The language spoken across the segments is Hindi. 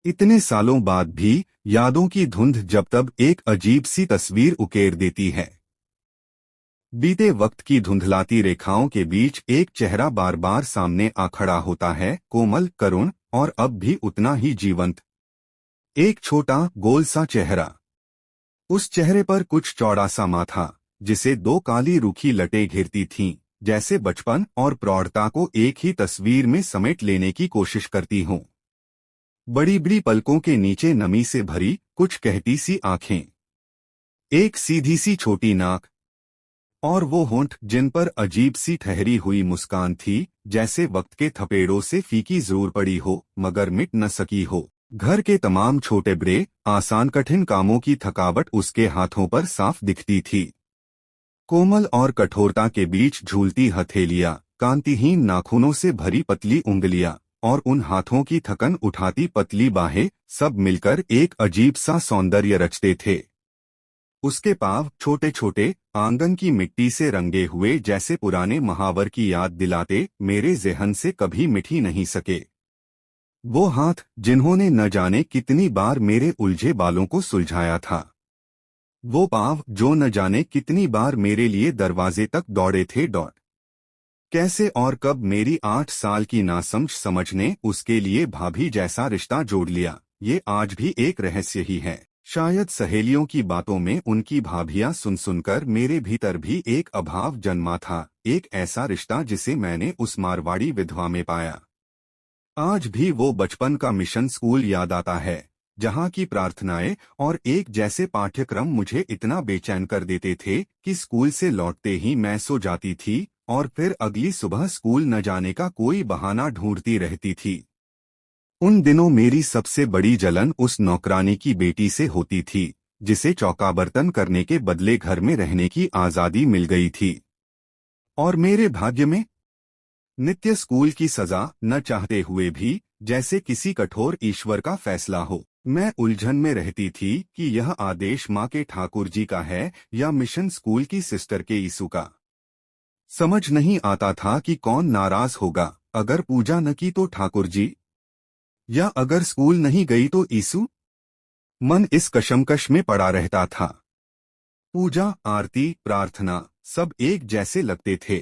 इतने सालों बाद भी यादों की धुंध जब तब एक अजीब सी तस्वीर उकेर देती है। बीते वक्त की धुंधलाती रेखाओं के बीच एक चेहरा बार बार सामने आ खड़ा होता है, कोमल, करुण और अब भी उतना ही जीवंत। एक छोटा गोल सा चेहरा। उस चेहरे पर कुछ चौड़ा सा माथा, जिसे दो काली रूखी लटें घेरती थीं, जैसे बचपन और प्रौढ़ता को एक ही तस्वीर में समेट लेने की कोशिश करती हूँ। बड़ी बड़ी पलकों के नीचे नमी से भरी कुछ कहती सी आंखें, एक सीधी सी छोटी नाक और वो होंठ जिन पर अजीब सी ठहरी हुई मुस्कान थी, जैसे वक्त के थपेड़ों से फीकी जरूर पड़ी हो मगर मिट न सकी हो। घर के तमाम छोटे बड़े आसान कठिन कामों की थकावट उसके हाथों पर साफ दिखती थी। कोमल और कठोरता के बीच झूलती हथेलियां, कांतिहीन नाखूनों से भरी पतली उंगलियां और उन हाथों की थकन उठाती पतली बाहें, सब मिलकर एक अजीब सा सौंदर्य रचते थे। उसके पाँव छोटे छोटे, आंगन की मिट्टी से रंगे हुए, जैसे पुराने महावर की याद दिलाते, मेरे ज़हन से कभी मिट ही नहीं सके। वो हाथ जिन्होंने न जाने कितनी बार मेरे उलझे बालों को सुलझाया था। वो पाँव जो न जाने कितनी बार मेरे लिए दरवाजे तक दौड़े थे। कैसे और कब मेरी 8 साल की नासमझ समझ ने उसके लिए भाभी जैसा रिश्ता जोड़ लिया, ये आज भी एक रहस्य ही है। शायद सहेलियों की बातों में उनकी भाभियां सुन सुनकर मेरे भीतर भी एक अभाव जन्मा था, एक ऐसा रिश्ता जिसे मैंने उस मारवाड़ी विधवा में पाया। आज भी वो बचपन का मिशन स्कूल याद आता है, जहाँ की प्रार्थनाएं और एक जैसे पाठ्यक्रम मुझे इतना बेचैन कर देते थे कि स्कूल से लौटते ही मैं सो जाती थी और फिर अगली सुबह स्कूल न जाने का कोई बहाना ढूंढती रहती थी। उन दिनों मेरी सबसे बड़ी जलन उस नौकरानी की बेटी से होती थी, जिसे चौका बर्तन करने के बदले घर में रहने की आज़ादी मिल गई थी। और मेरे भाग्य में नित्य स्कूल की सजा, न चाहते हुए भी, जैसे किसी कठोर ईश्वर का फैसला हो। मैं उलझन में रहती थी कि यह आदेश माँ के ठाकुर जी का है या मिशन स्कूल की सिस्टर के यीशु का। समझ नहीं आता था कि कौन नाराज होगा, अगर पूजा न की तो ठाकुर जी, या अगर स्कूल नहीं गई तो यीशु। मन इस कशमकश में पड़ा रहता था। पूजा, आरती, प्रार्थना सब एक जैसे लगते थे,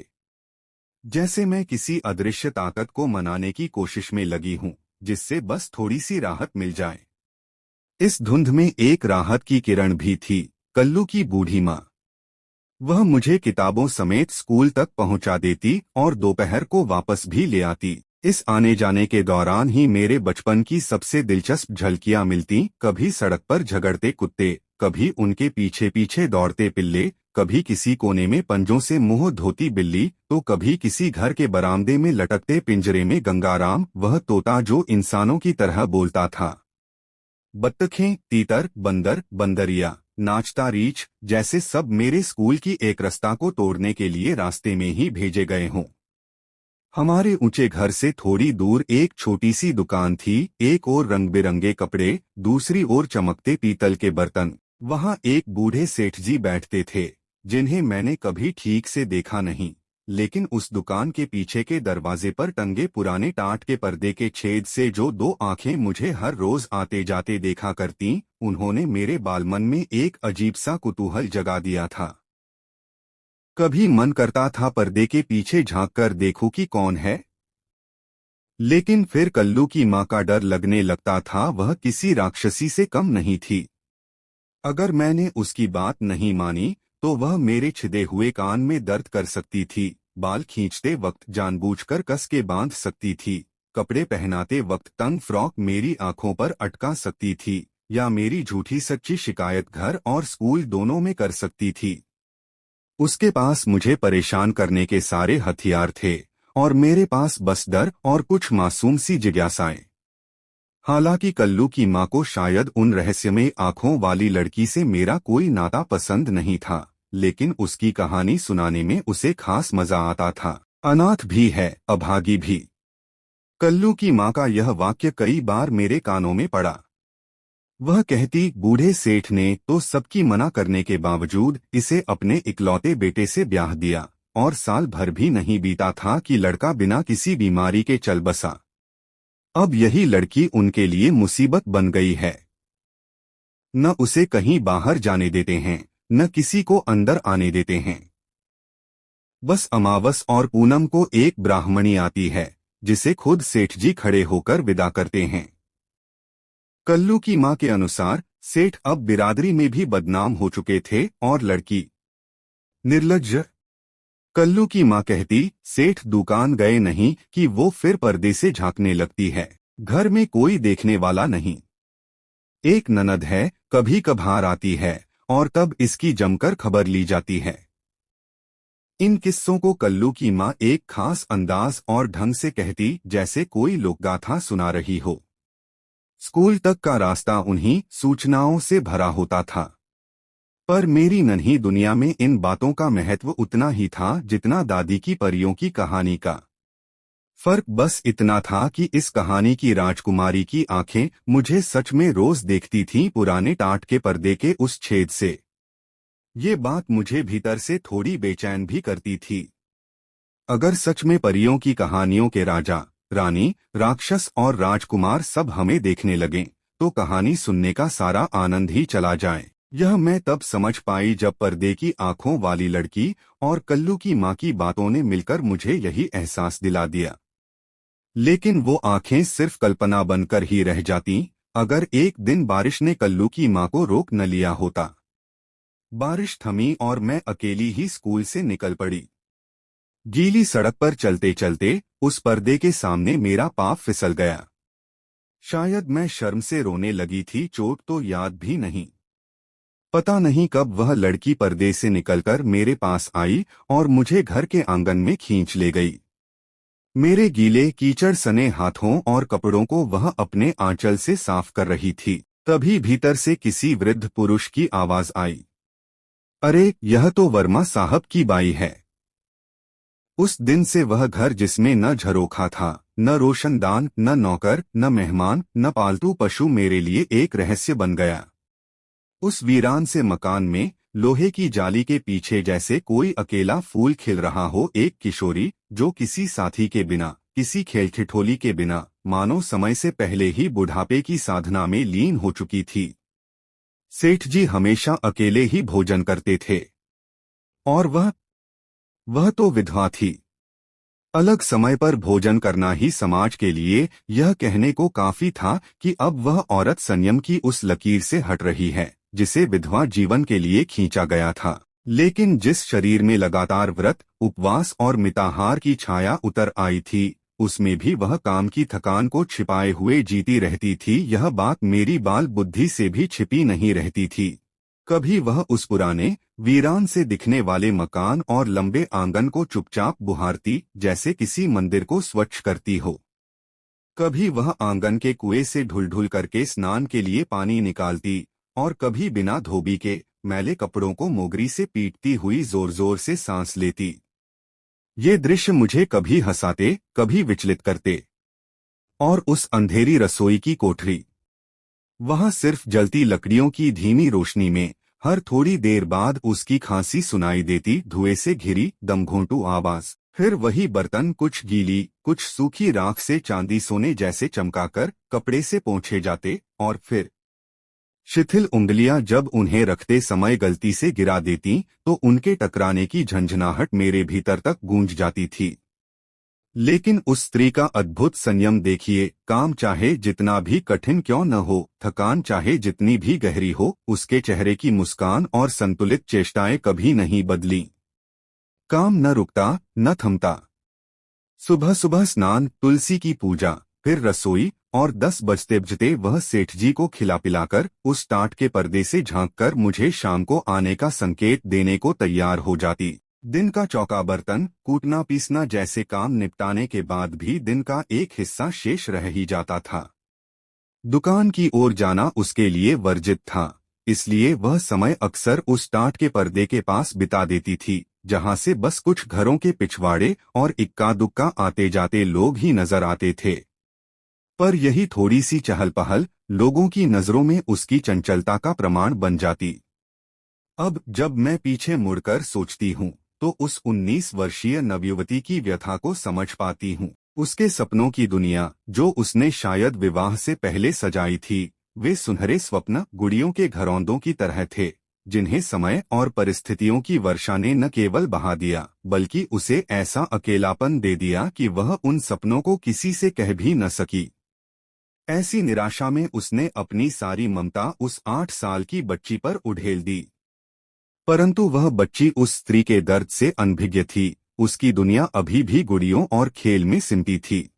जैसे मैं किसी अदृश्य ताकत को मनाने की कोशिश में लगी हूं, जिससे बस थोड़ी सी राहत मिल जाए। इस धुंध में एक राहत की किरण भी थी, कल्लू की बूढ़ी माँ। वह मुझे किताबों समेत स्कूल तक पहुंचा देती और दोपहर को वापस भी ले आती। इस आने जाने के दौरान ही मेरे बचपन की सबसे दिलचस्प झलकियां मिलती, कभी सड़क पर झगड़ते कुत्ते, कभी उनके पीछे पीछे दौड़ते पिल्ले, कभी किसी कोने में पंजों से मुंह धोती बिल्ली, तो कभी किसी घर के बरामदे में लटकते पिंजरे में गंगाराम, वह तोता जो इंसानों की तरह बोलता था। बत्तखें, तीतर, बंदर, बंदरिया, नाचता रीछ, जैसे सब मेरे स्कूल की एक रास्ता को तोड़ने के लिए रास्ते में ही भेजे गए हों। हमारे ऊंचे घर से थोड़ी दूर एक छोटी सी दुकान थी, एक ओर रंग बिरंगे कपड़े, दूसरी ओर चमकते पीतल के बर्तन। वहां एक बूढ़े सेठ जी बैठते थे, जिन्हें मैंने कभी ठीक से देखा नहीं, लेकिन उस दुकान के पीछे के दरवाजे पर टंगे पुराने टाट के पर्दे के छेद से जो दो आंखें मुझे हर रोज आते जाते देखा करतीं, उन्होंने मेरे बालमन में एक अजीब सा कुतूहल जगा दिया था। कभी मन करता था पर्दे के पीछे झांककर देखूं कि कौन है, लेकिन फिर कल्लू की माँ का डर लगने लगता था, वह किसी राक्षसी से कम नहीं थी। अगर मैंने उसकी बात नहीं मानी तो वह मेरे छिदे हुए कान में दर्द कर सकती थी, बाल खींचते वक्त जानबूझकर कस के बांध सकती थी, कपड़े पहनाते वक्त तंग फ्रॉक मेरी आंखों पर अटका सकती थी, या मेरी झूठी सच्ची शिकायत घर और स्कूल दोनों में कर सकती थी। उसके पास मुझे परेशान करने के सारे हथियार थे और मेरे पास बस डर और कुछ मासूम सी जिज्ञासाएं। हालांकि कल्लू की माँ को शायद उन रहस्यमय आंखों वाली लड़की से मेरा कोई नाता पसंद नहीं था, लेकिन उसकी कहानी सुनाने में उसे खास मजा आता था। अनाथ भी है, अभागी भी। कल्लू की माँ का यह वाक्य कई बार मेरे कानों में पड़ा। वह कहती, बूढ़े सेठ ने तो सबकी मना करने के बावजूद इसे अपने इकलौते बेटे से ब्याह दिया, और साल भर भी नहीं बीता था कि लड़का बिना किसी बीमारी के चल बसा। अब यही लड़की उनके लिए मुसीबत बन गई है। न उसे कहीं बाहर जाने देते हैं, न किसी को अंदर आने देते हैं। बस अमावस और पूनम को एक ब्राह्मणी आती है, जिसे खुद सेठ जी खड़े होकर विदा करते हैं। कल्लू की मां के अनुसार सेठ अब बिरादरी में भी बदनाम हो चुके थे और लड़की निर्लज्ज। कल्लू की मां कहती, सेठ दुकान गए नहीं कि वो फिर पर्दे से झांकने लगती है। घर में कोई देखने वाला नहीं। एक ननद है, कभी कभार आती है और तब इसकी जमकर खबर ली जाती है। इन किस्सों को कल्लू की मां एक खास अंदाज और ढंग से कहती, जैसे कोई लोकगाथा सुना रही हो। स्कूल तक का रास्ता उन्हीं सूचनाओं से भरा होता था। पर मेरी नन्ही दुनिया में इन बातों का महत्व उतना ही था जितना दादी की परियों की कहानी का। फर्क बस इतना था कि इस कहानी की राजकुमारी की आंखें मुझे सच में रोज देखती थीं पुराने टाट के पर्दे के उस छेद से। ये बात मुझे भीतर से थोड़ी बेचैन भी करती थी। अगर सच में परियों की कहानियों के राजा, रानी, राक्षस और राजकुमार सब हमें देखने लगें, तो कहानी सुनने का सारा आनंद ही चला जाए। यह मैं तब समझ पाई जब पर्दे की आंखों वाली लड़की और कल्लू की मां की बातों ने मिलकर मुझे यही एहसास दिला दिया। लेकिन वो आंखें सिर्फ कल्पना बनकर ही रह जातीं, अगर एक दिन बारिश ने कल्लू की मां को रोक न लिया होता। बारिश थमी और मैं अकेली ही स्कूल से निकल पड़ी। गीली सड़क पर चलते चलते उस पर्दे के सामने मेरा पाँव फिसल गया। शायद मैं शर्म से रोने लगी थी, चोट तो याद भी नहीं। पता नहीं कब वह लड़की पर्दे से निकलकर मेरे पास आई और मुझे घर के आंगन में खींच ले गई। मेरे गीले कीचड़ सने हाथों और कपड़ों को वह अपने आंचल से साफ कर रही थी। तभी भीतर से किसी वृद्ध पुरुष की आवाज आई, अरे यह तो वर्मा साहब की बाई है। उस दिन से वह घर जिसमें न झरोखा था, न रोशनदान, न नौकर, न मेहमान, न पालतू पशु मेरे लिए एक रहस्य बन गया। उस वीरान से मकान में लोहे की जाली के पीछे जैसे कोई अकेला फूल खिल रहा हो, एक किशोरी जो किसी साथी के बिना, किसी खेल ठिठोली के बिना, मानो समय से पहले ही बुढ़ापे की साधना में लीन हो चुकी थी। सेठ जी हमेशा अकेले ही भोजन करते थे और वह तो विधवा थी। अलग समय पर भोजन करना ही समाज के लिए यह कहने को काफी था कि अब वह औरत संयम की उस लकीर से हट रही है जिसे विधवा जीवन के लिए खींचा गया था। लेकिन जिस शरीर में लगातार व्रत, उपवास और मिताहार की छाया उतर आई थी, उसमें भी वह काम की थकान को छिपाए हुए जीती रहती थी। यह बात मेरी बाल बुद्धि से भी छिपी नहीं रहती थी। कभी वह उस पुराने वीरान से दिखने वाले मकान और लंबे आंगन को चुपचाप बुहारती, जैसे किसी मंदिर को स्वच्छ करती हो। कभी वह आंगन के कुएं से ढुल-ढुल करके स्नान के लिए पानी निकालती और कभी बिना धोबी के मैले कपड़ों को मोगरी से पीटती हुई जोर-जोर से सांस लेती। ये दृश्य मुझे कभी हंसाते, कभी विचलित करते। और उस अंधेरी रसोई की कोठरी, वहां सिर्फ जलती लकड़ियों की धीमी रोशनी में हर थोड़ी देर बाद उसकी खांसी सुनाई देती, धुएं से घिरी दमघोंटू आवाज। फिर वही बर्तन कुछ गीली, कुछ सूखी राख से चांदी सोने जैसे चमकाकर कपड़े से पोंछे जाते और फिर शिथिल उंगलियां जब उन्हें रखते समय गलती से गिरा देती तो उनके टकराने की झंझनाहट मेरे भीतर तक गूंज जाती थी। लेकिन उस स्त्री का अद्भुत संयम देखिए, काम चाहे जितना भी कठिन क्यों न हो, थकान चाहे जितनी भी गहरी हो, उसके चेहरे की मुस्कान और संतुलित चेष्टाएं कभी नहीं बदली। काम न रुकता, न थमता। सुबह सुबह स्नान, तुलसी की पूजा, फिर रसोई और 10 बजते बजते वह सेठ जी को खिला पिलाकर उस टाट के पर्दे से झांककर मुझे शाम को आने का संकेत देने को तैयार हो जाती। दिन का चौका बर्तन कूटना पीसना जैसे काम निपटाने के बाद भी दिन का एक हिस्सा शेष रह ही जाता था। दुकान की ओर जाना उसके लिए वर्जित था, इसलिए वह समय अक्सर उस टाट के पर्दे के पास बिता देती थी, जहां से बस कुछ घरों के पिछवाड़े और इक्का दुक्का आते जाते लोग ही नजर आते थे। पर यही थोड़ी सी चहल पहल लोगों की नजरों में उसकी चंचलता का प्रमाण बन जाती। अब जब मैं पीछे मुड़कर सोचती हूँ तो उस 19 वर्षीय नवयुवती की व्यथा को समझ पाती हूँ। उसके सपनों की दुनिया, जो उसने शायद विवाह से पहले सजाई थी, वे सुनहरे स्वप्न गुड़ियों के घरौंदों की तरह थे, जिन्हें समय और परिस्थितियों की वर्षा ने न केवल बहा दिया, बल्कि उसे ऐसा अकेलापन दे दिया कि वह उन सपनों को किसी से कह भी न सकी। ऐसी निराशा में उसने अपनी सारी ममता उस 8 साल की बच्ची पर उड़ेल दी। परंतु वह बच्ची उस स्त्री के दर्द से अनभिज्ञ थी, उसकी दुनिया अभी भी गुड़ियों और खेल में सिमटी थी।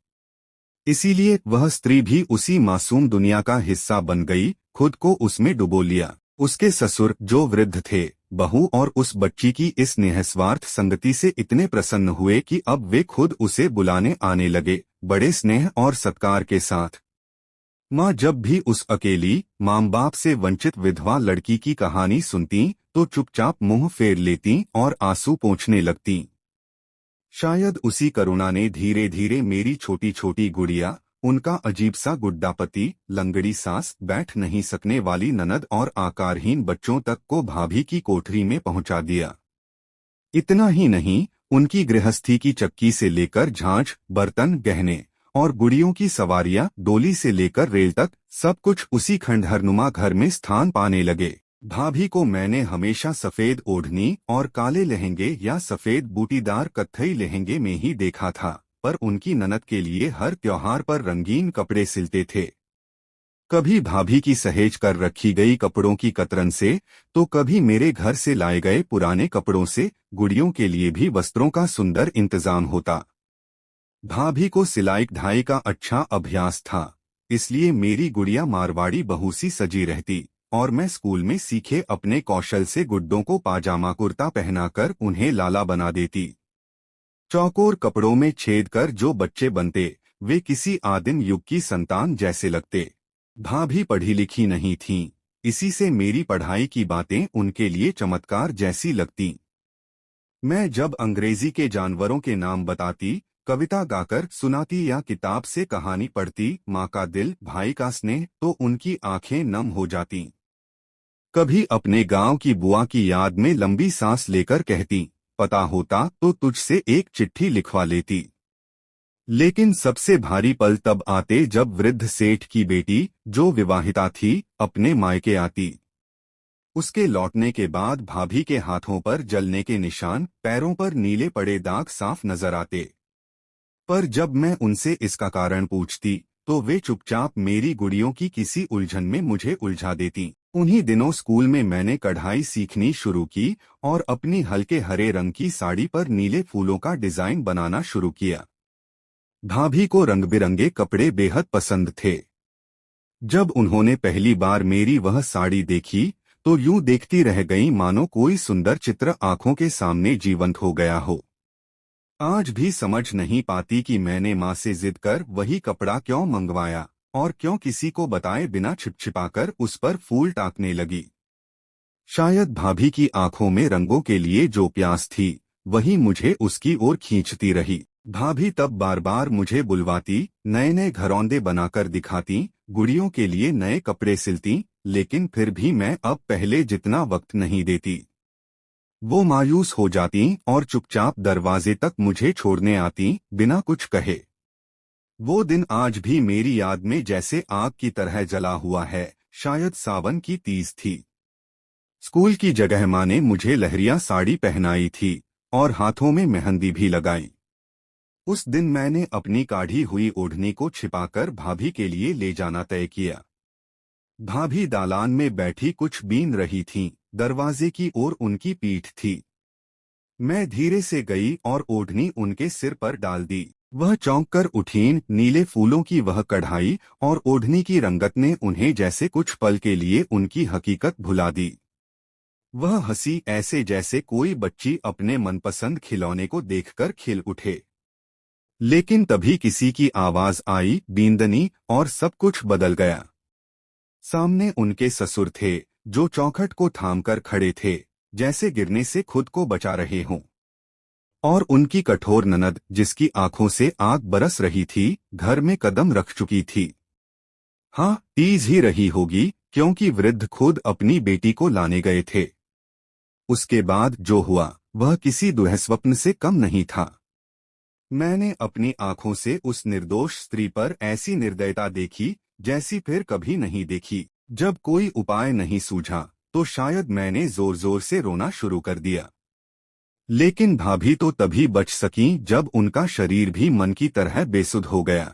इसीलिए वह स्त्री भी उसी मासूम दुनिया का हिस्सा बन गई, खुद को उसमें डुबो लिया। उसके ससुर, जो वृद्ध थे, बहू और उस बच्ची की इस निःस्वार्थ संगति से इतने प्रसन्न हुए कि अब वे खुद उसे बुलाने आने लगे, बड़े स्नेह और सत्कार के साथ। माँ जब भी उस अकेली, माँ बाप से वंचित विधवा लड़की की कहानी सुनती तो चुपचाप मुंह फेर लेती और आंसू पोंछने लगती। शायद उसी करुणा ने धीरे धीरे मेरी छोटी छोटी गुड़िया, उनका अजीब सा गुड्डा पति, लंगड़ी सास, बैठ नहीं सकने वाली ननद और आकारहीन बच्चों तक को भाभी की कोठरी में पहुंचा दिया। इतना ही नहीं, उनकी गृहस्थी की चक्की से लेकर झांझ, बर्तन, गहने और गुड़ियों की सवारियां, डोली से लेकर रेल तक, सब कुछ उसी खंडहरनुमा घर में स्थान पाने लगे। भाभी को मैंने हमेशा सफेद ओढ़नी और काले लहंगे या सफेद बूटीदार कत्थई लहंगे में ही देखा था, पर उनकी ननद के लिए हर त्योहार पर रंगीन कपड़े सिलते थे। कभी भाभी की सहेज कर रखी गई कपड़ों की कतरन से, तो कभी मेरे घर से लाए गए पुराने कपड़ों से। गुड़ियों के लिए भी वस्त्रों का सुंदर इंतजाम होता। भाभी को सिलाई ढाई का अच्छा अभ्यास था, इसलिए मेरी गुड़िया मारवाड़ी बहू सी सजी रहती और मैं स्कूल में सीखे अपने कौशल से गुड्डों को पाजामा कुर्ता पहनाकर उन्हें लाला बना देती। चौकोर कपड़ों में छेद कर जो बच्चे बनते, वे किसी आदिम युग की संतान जैसे लगते। भाभी पढ़ी लिखी नहीं थीं, इसी से मेरी पढ़ाई की बातें उनके लिए चमत्कार जैसी लगती। मैं जब अंग्रेजी के जानवरों के नाम बताती, कविता गाकर सुनाती या किताब से कहानी पढ़ती, माँ का दिल, भाई का स्नेह, तो उनकी आंखें नम हो जातीं। कभी अपने गांव की बुआ की याद में लंबी सांस लेकर कहती, पता होता तो तुझसे एक चिट्ठी लिखवा लेती। लेकिन सबसे भारी पल तब आते जब वृद्ध सेठ की बेटी, जो विवाहिता थी, अपने मायके आती। उसके लौटने के बाद भाभी के हाथों पर जलने के निशान, पैरों पर नीले पड़े दाग साफ नजर आते। पर जब मैं उनसे इसका कारण पूछती, तो वे चुपचाप मेरी गुड़ियों की किसी उलझन में मुझे उलझा देती। उन्हीं दिनों स्कूल में मैंने कढ़ाई सीखनी शुरू की और अपनी हल्के हरे रंग की साड़ी पर नीले फूलों का डिजाइन बनाना शुरू किया। भाभी को रंग बिरंगे कपड़े बेहद पसंद थे। जब उन्होंने पहली बार मेरी वह साड़ी देखी, तो यूं देखती रह गईं मानो कोई सुंदर चित्र आंखों के सामने जीवंत हो गया हो। आज भी समझ नहीं पाती कि मैंने माँ से जिद कर वही कपड़ा क्यों मंगवाया और क्यों किसी को बताए बिना छिपछिपाकर उस पर फूल टाकने लगी। शायद भाभी की आंखों में रंगों के लिए जो प्यास थी, वही मुझे उसकी ओर खींचती रही। भाभी तब बार बार मुझे बुलवाती, नए नए घरौंदे बनाकर दिखाती, गुड़ियों के लिए नए कपड़े सिलती, लेकिन फिर भी मैं अब पहले जितना वक्त नहीं देती। वो मायूस हो जाती और चुपचाप दरवाजे तक मुझे छोड़ने आती, बिना कुछ कहे। वो दिन आज भी मेरी याद में जैसे आग की तरह जला हुआ है। शायद सावन की तीज थी। स्कूल की जगह माँ ने मुझे लहरिया साड़ी पहनाई थी और हाथों में मेहंदी भी लगाई। उस दिन मैंने अपनी काढ़ी हुई ओढ़नी को छिपाकर भाभी के लिए ले जाना तय किया। भाभी दालान में बैठी कुछ बीन रही थीं, दरवाजे की ओर उनकी पीठ थी। मैं धीरे से गई और ओढ़नी उनके सिर पर डाल दी। वह चौंक कर उठीं। नीले फूलों की वह कढ़ाई और ओढ़नी की रंगत ने उन्हें जैसे कुछ पल के लिए उनकी हकीकत भुला दी। वह हंसी ऐसे जैसे कोई बच्ची अपने मनपसंद खिलौने को देखकर खिल उठे। लेकिन तभी किसी की आवाज आई, बींदनी, और सब कुछ बदल गया। सामने उनके ससुर थे, जो चौखट को थामकर खड़े थे, जैसे गिरने से खुद को बचा रहे हों। और उनकी कठोर ननद, जिसकी आंखों से आग बरस रही थी, घर में कदम रख चुकी थी। हाँ, तीज ही रही होगी, क्योंकि वृद्ध खुद अपनी बेटी को लाने गए थे। उसके बाद जो हुआ, वह किसी दुःस्वप्न से कम नहीं था। मैंने अपनी आंखों से उस निर्दोष स्त्री पर ऐसी निर्दयता देखी जैसी फिर कभी नहीं देखी। जब कोई उपाय नहीं सूझा तो शायद मैंने जोर जोर से रोना शुरू कर दिया। लेकिन भाभी तो तभी बच सकीं जब उनका शरीर भी मन की तरह बेसुध हो गया।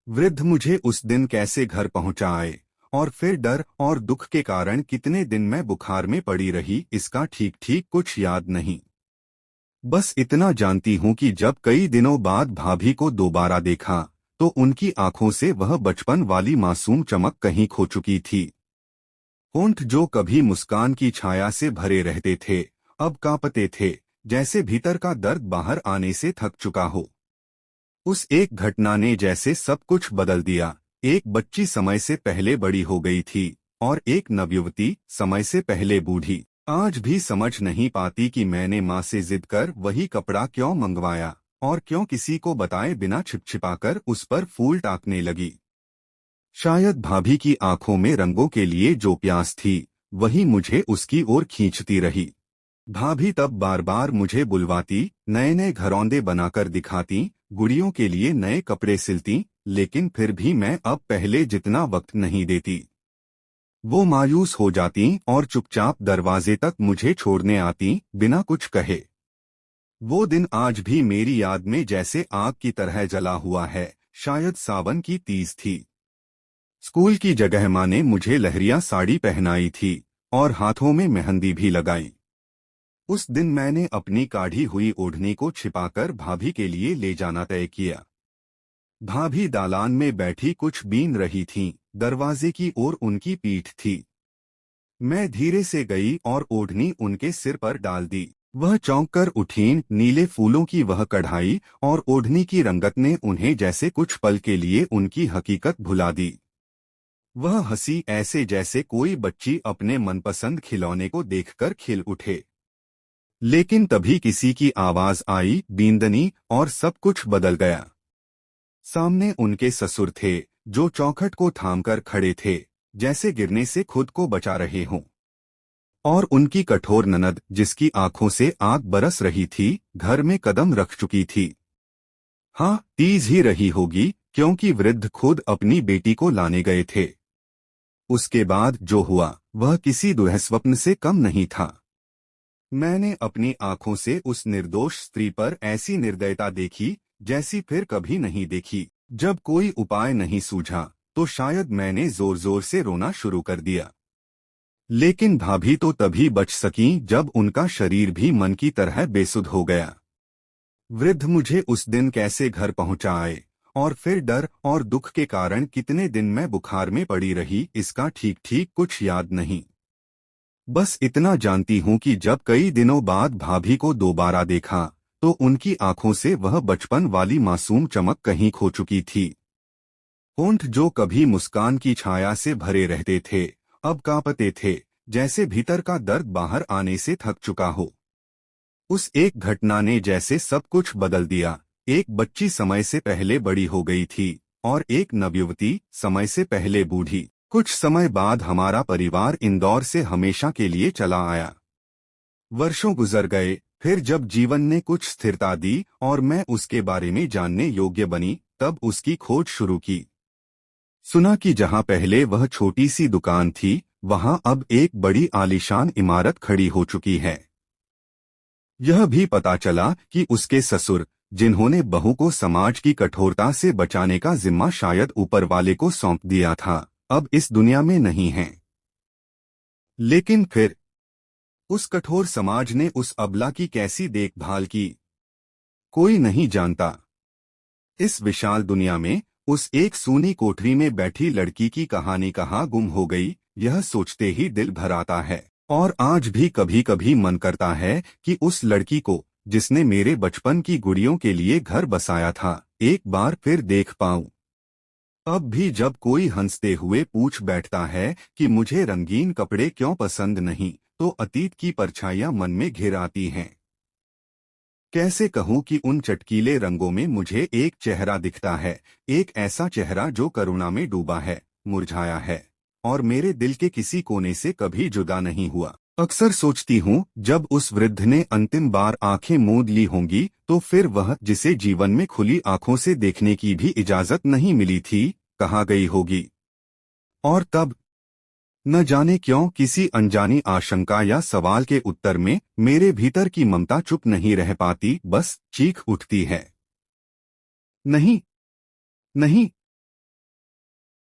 वृद्ध मुझे उस दिन कैसे घर पहुंचा आए और फिर डर और दुख के कारण कितने दिन मैं बुखार में पड़ी रही, इसका ठीक ठीक कुछ याद नहीं। बस इतना जानती हूं कि जब कई दिनों बाद भाभी को दोबारा देखा तो उनकी आंखों से वह बचपन वाली मासूम चमक कहीं खो चुकी थी। होंठ जो कभी मुस्कान की छाया से भरे रहते थे अब कांपते थे, जैसे भीतर का दर्द बाहर आने से थक चुका हो। उस एक घटना ने जैसे सब कुछ बदल दिया। एक बच्ची समय से पहले बड़ी हो गई थी और एक नवयुवती समय से पहले बूढ़ी। आज भी समझ नहीं पाती कि मैंने माँ से जिद कर वही कपड़ा क्यों मंगवाया और क्यों किसी को बताए बिना छिपछिपाकर उस पर फूल टाकने लगी। शायद भाभी की आंखों में रंगों के लिए जो प्यास थी वही मुझे उसकी ओर खींचती रही। भाभी तब बार बार मुझे बुलवाती, नए नए घरौंदे बनाकर दिखाती, गुड़ियों के लिए नए कपड़े सिलती, लेकिन फिर भी मैं अब पहले जितना वक्त नहीं देती। वो मायूस हो जाती और चुपचाप दरवाजे तक मुझे छोड़ने आती बिना कुछ कहे। वो दिन आज भी मेरी याद में जैसे आग की तरह जला हुआ है। शायद सावन की तीज थी। स्कूल की जगह माँ ने मुझे लहरिया साड़ी पहनाई थी और हाथों में मेहंदी भी लगाई। उस दिन मैंने अपनी काढ़ी हुई ओढ़नी को छिपाकर भाभी के लिए ले जाना तय किया। भाभी दालान में बैठी कुछ बीन रही थीं, दरवाजे की ओर उनकी पीठ थी। मैं धीरे से गई और ओढ़नी उनके सिर पर डाल दी। वह चौंक कर उठीं। नीले फूलों की वह कढ़ाई और ओढ़नी की रंगत ने उन्हें जैसे कुछ पल के लिए उनकी हकीकत भुला दी। वह हंसी ऐसे जैसे कोई बच्ची अपने मनपसंद खिलौने को देखकर खिल उठे। लेकिन तभी किसी की आवाज आई, बींदनी, और सब बदल बदल गया। सामने उनके ससुर थे जो चौखट को थामकर खड़े थे, जैसे गिरने से खुद को बचा रहे हों। और उनकी कठोर ननद जिसकी आंखों से आग बरस रही थी, घर में कदम रख चुकी थी। हाँ, तीज ही रही होगी, क्योंकि वृद्ध खुद अपनी बेटी को लाने गए थे। उसके बाद जो हुआ वह किसी दुःस्वप्न से कम नहीं था। मैंने अपनी आंखों से उस निर्दोष स्त्री पर ऐसी निर्दयता देखी जैसी फिर कभी नहीं देखी। जब कोई उपाय नहीं सूझा तो शायद मैंने जोर जोर से रोना शुरू कर दिया। लेकिन भाभी तो तभी बच सकीं जब उनका शरीर भी मन की तरह बेसुध हो गया। वृद्ध मुझे उस दिन कैसे घर पहुंचा आए और फिर डर और दुख के कारण कितने दिन मैं बुखार में पड़ी रही, इसका ठीक ठीक कुछ याद नहीं। बस इतना जानती हूं कि जब कई दिनों बाद भाभी को दोबारा देखा तो उनकी आंखों से वह बचपन वाली मासूम चमक कहीं खो चुकी थी। होंठ जो कभी मुस्कान की छाया से भरे रहते थे अब कांपते थे, जैसे भीतर का दर्द बाहर आने से थक चुका हो। उस एक घटना ने जैसे सब कुछ बदल दिया। एक बच्ची समय से पहले बड़ी हो गई थी और एक नवयुवती समय से पहले बूढ़ी। कुछ समय बाद हमारा परिवार इंदौर से हमेशा के लिए चला आया। वर्षों गुजर गए, फिर जब जीवन ने कुछ स्थिरता दी और मैं उसके बारे में जानने योग्य बनी, तब उसकी खोज शुरू की। सुना कि जहां पहले वह छोटी सी दुकान थी वहां अब एक बड़ी आलीशान इमारत खड़ी हो चुकी है। यह भी पता चला कि उसके ससुर, जिन्होंने बहू को समाज की कठोरता से बचाने का जिम्मा शायद ऊपर वाले को सौंप दिया था, अब इस दुनिया में नहीं हैं। लेकिन फिर उस कठोर समाज ने उस अबला की कैसी देखभाल की, कोई नहीं जानता। इस विशाल दुनिया में उस एक सूनी कोठरी में बैठी लड़की की कहानी कहाँ गुम हो गई, यह सोचते ही दिल भर आता है। और आज भी कभी कभी मन करता है कि उस लड़की को, जिसने मेरे बचपन की गुड़ियों के लिए घर बसाया था, एक बार फिर देख पाऊं। अब भी जब कोई हंसते हुए पूछ बैठता है कि मुझे रंगीन कपड़े क्यों पसंद नहीं, तो अतीत की परछाइयां मन में घिर आती हैं। कैसे कहूं कि उन चटकीले रंगों में मुझे एक चेहरा दिखता है, एक ऐसा चेहरा जो करुणा में डूबा है, मुरझाया है और मेरे दिल के किसी कोने से कभी जुदा नहीं हुआ। अक्सर सोचती हूँ जब उस वृद्ध ने अंतिम बार आंखें मूंद ली होंगी तो फिर वह जिसे जीवन में खुली आंखों से देखने की भी इजाजत नहीं मिली थी, कहाँ गई होगी। और तब न जाने क्यों किसी अनजानी आशंका या सवाल के उत्तर में मेरे भीतर की ममता चुप नहीं रह पाती, बस चीख उठती है, नहीं, नहीं।